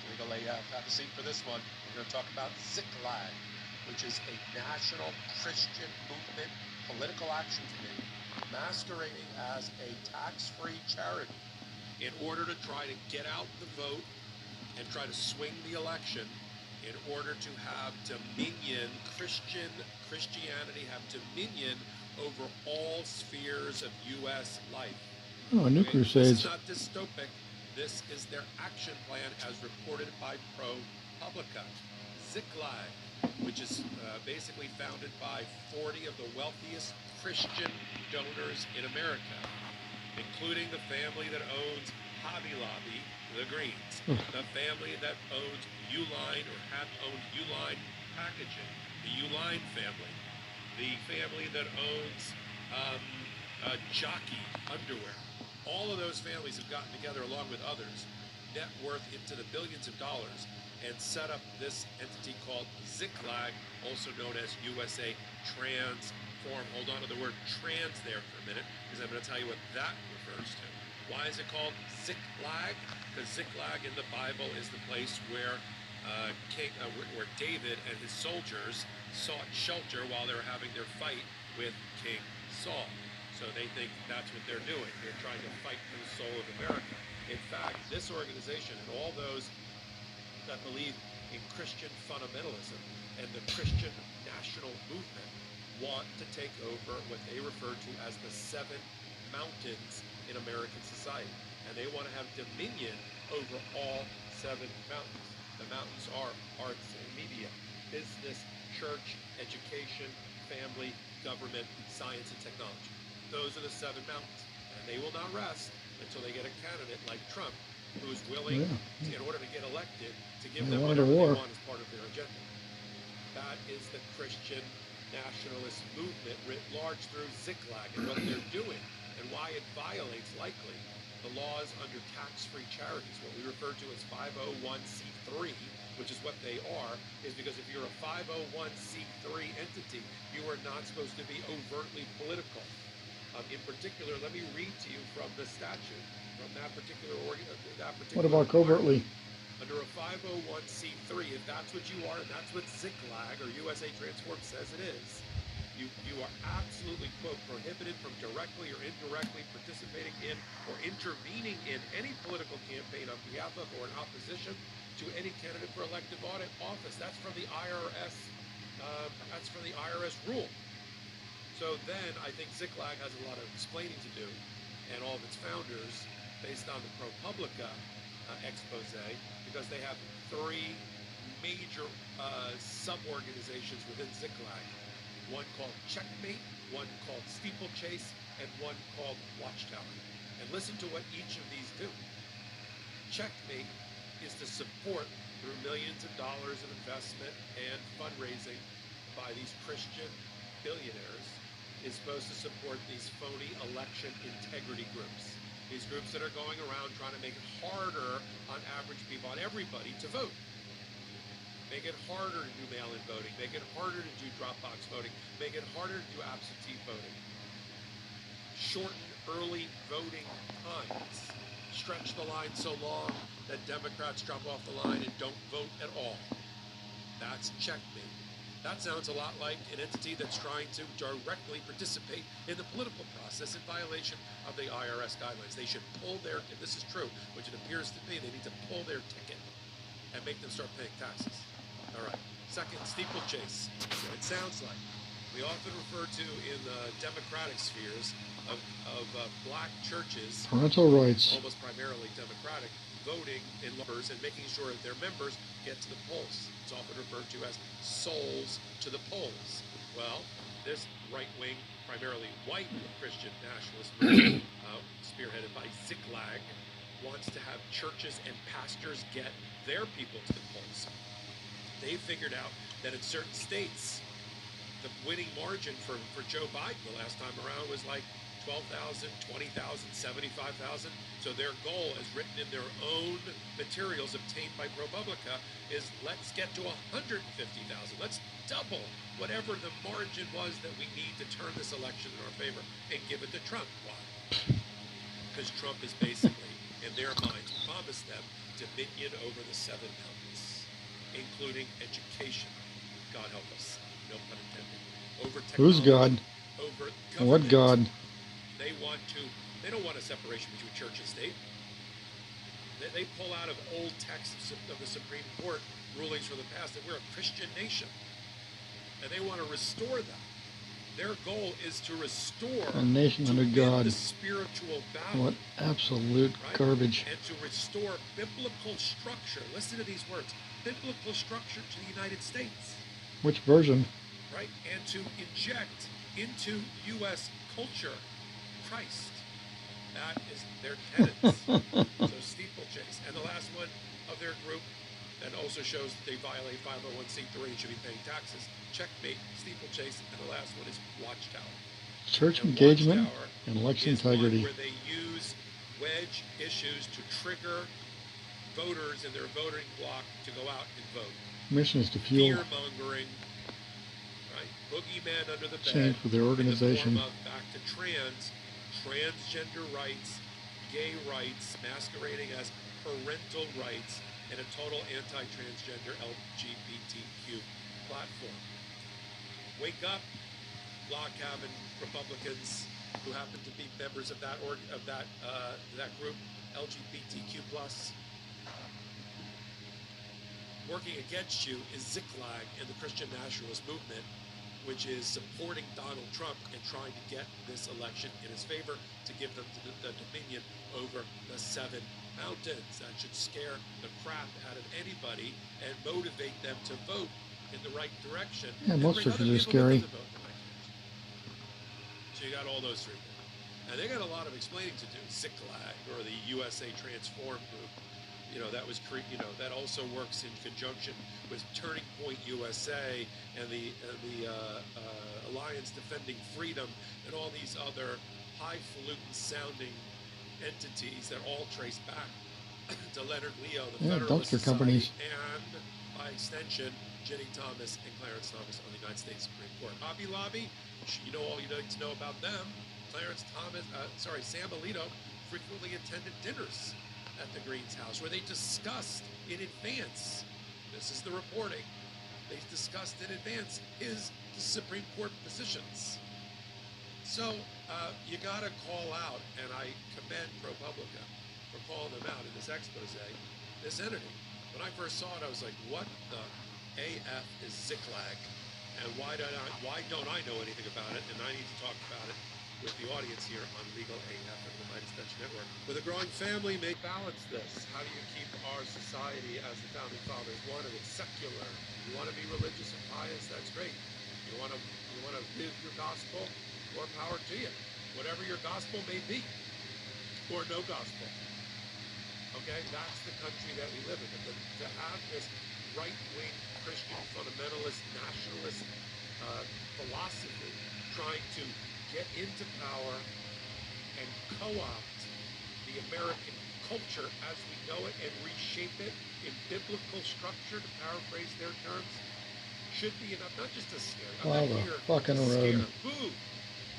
You're going to have a seat for this one. We're going to talk about ZIKLAG, which is a national Christian movement political action committee masquerading as a tax-free charity in order to try to get out the vote and try to swing the election in order to have dominion, Christianity have dominion over all spheres of U.S. life. Oh, New Crusades. This is not dystopic. This is their action plan as reported by ProPublica. ZIKLAG, which is basically founded by 40 of the wealthiest Christian donors in America, including the family that owns Hobby Lobby, the Greens, the family that owns Uline or had owned Uline Packaging, the Uline family, the family that owns Jockey Underwear. All of those families have gotten together along with others, net worth into the billions of dollars, and set up this entity called ZIKLAG, also known as USA Transform. Hold on to the word trans there for a minute, because I'm going to tell you what that refers to. Why is it called ZIKLAG? Because ZIKLAG in the Bible is the place where where David and his soldiers sought shelter while they were having their fight with King Saul. So they think that's what they're doing. They're trying to fight for the soul of America. In fact, this organization and all those that believe in Christian fundamentalism and the Christian national movement want to take over what they refer to as the 7 mountains in American society. And they want to have dominion over all 7 mountains. The mountains are arts and media, business, church, education, family, government, science, and technology. Those are the 7 mountains. And they will not rest until they get a candidate like Trump who is willing, in order to get elected, to give them whatever they want as part of their agenda. That is the Christian nationalist movement writ large through ZIKLAG, and what they're doing and why it violates, likely, the laws under tax-free charities, what we refer to as 501c3, which is what they are, is because if you're a 501c3 entity, you are not supposed to be overtly political. In particular, let me read to you from the statute, from that particular What about covertly? Under a 501c3, if that's what you are, and that's what ZIKLAG or USA Transform says it is, you are absolutely, quote, prohibited from directly or indirectly participating in or intervening in any political campaign on behalf of or in opposition to any candidate for elective office. That's from the IRS. That's from the IRS rule. So then I think ZIKLAG has a lot of explaining to do, and all of its founders, based on the ProPublica expose, because they have 3 major sub-organizations within ZIKLAG. One called Checkmate, one called Steeplechase, and one called Watchtower. And listen to what each of these do. Checkmate is to support, through millions of dollars of investment and fundraising by these Christian billionaires, is supposed to support these phony election integrity groups. These groups that are going around trying to make it harder on average people, on everybody, to vote. Make it harder to do mail-in voting. Make it harder to do drop-box voting. Make it harder to do absentee voting. Shorten early voting times. Stretch the line so long that Democrats drop off the line and don't vote at all. That's Checkmate. That sounds a lot like an entity that's trying to directly participate in the political process in violation of the IRS guidelines. They should pull their, if this is true, which it appears to be, they need to pull their ticket and make them start paying taxes. All right. Second, steeplechase. It sounds like we often refer to in the democratic spheres of black churches, Parental rights, almost primarily democratic, voting in numbers and making sure that their members get to the polls. It's often referred to as souls to the polls. Well, this right-wing, primarily white Christian nationalist movement, spearheaded by ZIKLAG, wants to have churches and pastors get their people to the polls. They figured out that in certain states, the winning margin for Joe Biden the last time around was like 12,000, 20,000, 75,000. So their goal, as written in their own materials obtained by ProPublica, is let's get to 150,000. Let's double whatever the margin was that we need to turn this election in our favor and give it to Trump. Why? Because Trump is basically in their minds, promised them dominion over the seven mountains, including education. God help us, no pun intended. Over Who's technology, God? over What government. God? They don't want a separation between church and state. They pull out of old texts of the Supreme Court rulings from the past that we're a Christian nation. And they want to restore that. Their goal is to restore A nation under God. the spiritual battle. What absolute garbage. And to restore biblical structure. Listen to these words. Biblical structure to the United States. Which version? Right? And to inject into U.S. culture Christ. That is their tenets. So steeplechase. And the last one of their group that also shows that they violate 501c3 and should be paying taxes. Checkmate, steeplechase, and the last one is watchtower. Church and engagement watchtower and election is integrity. Where they use wedge issues to trigger voters in their voting bloc to go out and vote. Mission is to fuel fear mongering, right? Boogeyman under the bed. change for their organization. In the form of back to transgender rights, gay rights, masquerading as parental rights, and a total anti-transgender LGBTQ platform. Wake up, log cabin Republicans who happen to be members of that group, LGBTQ plus. Working against you is ZIKLAG and the Christian nationalist movement, which is supporting Donald Trump and trying to get this election in his favor to give them the dominion over the seven mountains. That should scare the crap out of anybody and motivate them to vote in the right direction. Yeah, most churches are scary. So you got all those three things. And they got a lot of explaining to do. ZIKLAG, or the USA Transform Group, that also works in conjunction with Turning Point USA and the Alliance Defending Freedom and all these other highfalutin sounding entities that all trace back to Leonard Leo, the Federalist dumpster companies, and by extension, Ginny Thomas and Clarence Thomas on the United States Supreme Court. Hobby Lobby, you know all you need to know about them. Sam Alito frequently attended dinners at the Greens house where they discussed in advance, this is the reporting, they discussed in advance his Supreme Court positions. So you got to call out, and I commend ProPublica for calling them out in this expose, this entity. When I first saw it, I was like, what the AF is ZIKLAG? And why don't I know anything about it? And I need to talk about it with the audience here on Legal AF and the Meidas Network. With a growing family, may balance this. How do you keep our society, as the Founding Fathers wanted it, secular? You want to be religious and pious? That's great. You want to live your gospel? More power to you. Whatever your gospel may be, or no gospel. Okay, that's the country that we live in. But to have this right-wing Christian fundamentalist nationalist philosophy trying to get into power and co-opt the American culture as we know it and reshape it in biblical structure, to paraphrase their terms, should be enough, not just to scare you. I'm not here fucking to scare, road.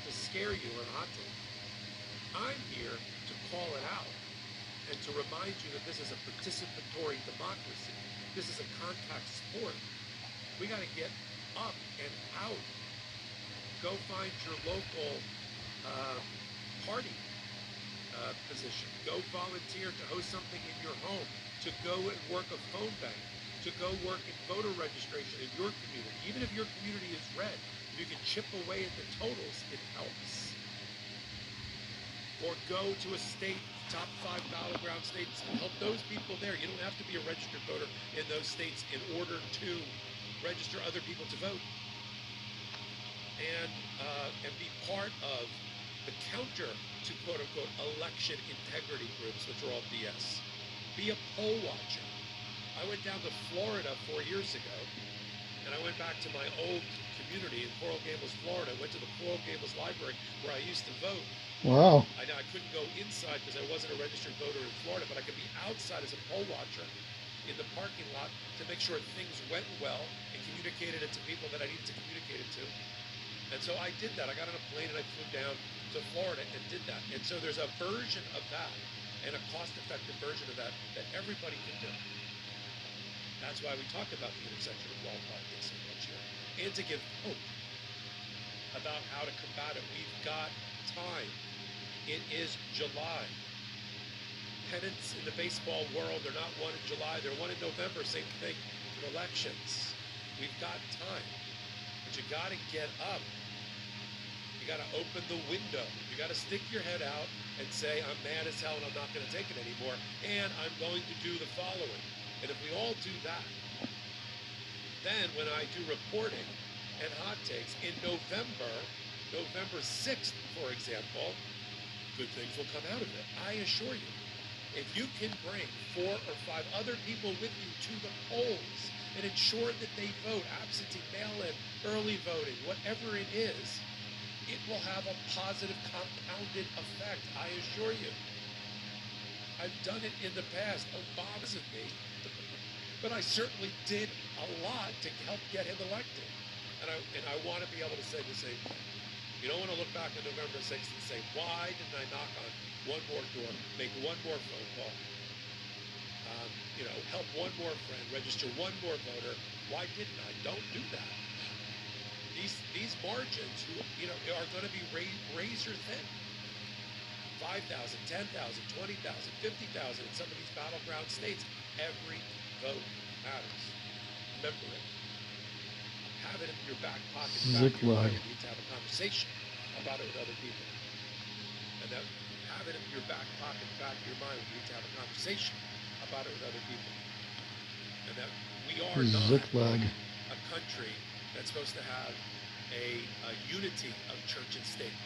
to scare you or not to. I'm here to call it out and to remind you that this is a participatory democracy. This is a contact sport. We got to get up and out. Go find your local party position. Go volunteer to host something in your home. To go and work a phone bank. To go work in voter registration in your community. Even if your community is red, if you can chip away at the totals, it helps. Or go to a state, top 5 battleground states, and help those people there. You don't have to be a registered voter in those states in order to register other people to vote. And be part of the counter to quote-unquote election integrity groups, which are all BS. Be a poll watcher. I went down to Florida 4 years ago, and I went back to my old community in Coral Gables, Florida. I went to the Coral Gables Library where I used to vote. Wow. I couldn't go inside because I wasn't a registered voter in Florida, but I could be outside as a poll watcher in the parking lot to make sure things went well and communicated it to people that I needed to communicate it to. And so I did that. I got on a plane and I flew down to Florida and did that. And so there's a version of that. and a cost-effective version of that that everybody can do. That's why we talk about the intersection of law, politics, so much here, and to give hope about how to combat it. We've got time. It is July. Pennants in the baseball world, they're not won in July, they're won in November. Same thing for elections. We've got time, but you got to get up. You got to open the window. You got to stick your head out and say, I'm mad as hell and I'm not going to take it anymore, and I'm going to do the following. And if we all do that, then when I do reporting and hot takes in November 6th, for example, good things will come out of it. I assure you. If you can bring 4 or 5 other people with you to the polls and ensure that they vote, absentee, mail-in, early voting, whatever it is, it will have a positive compounded effect, I assure you. I've done it in the past. Obama isn't me, but I certainly did a lot to help get him elected. And I want to be able to say the same thing. You don't want to look back on November 6th and say, why didn't I knock on one more door, make one more phone call, help one more friend, register one more voter? Why didn't I? Don't do that. These margins, are going to be razor thin. 5,000, 10,000, 20,000, 50,000 in some of these battleground states. Every vote matters. Remember it. Have it in your back pocket. ZIKLAG. You need to have a conversation about it with other people. And that have it in your back pocket, back of your mind. You need to have a conversation about it with other people. And that we are not ZIKLAG. a country that's supposed to have a unity of church and state.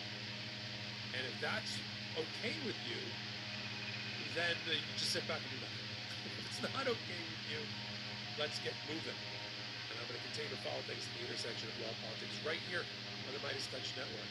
And if that's okay with you, then you just sit back and do nothing. If it's not okay with you, let's get moving. And I'm going to continue to follow things at the intersection of law, politics right here on the Meidas Touch Network.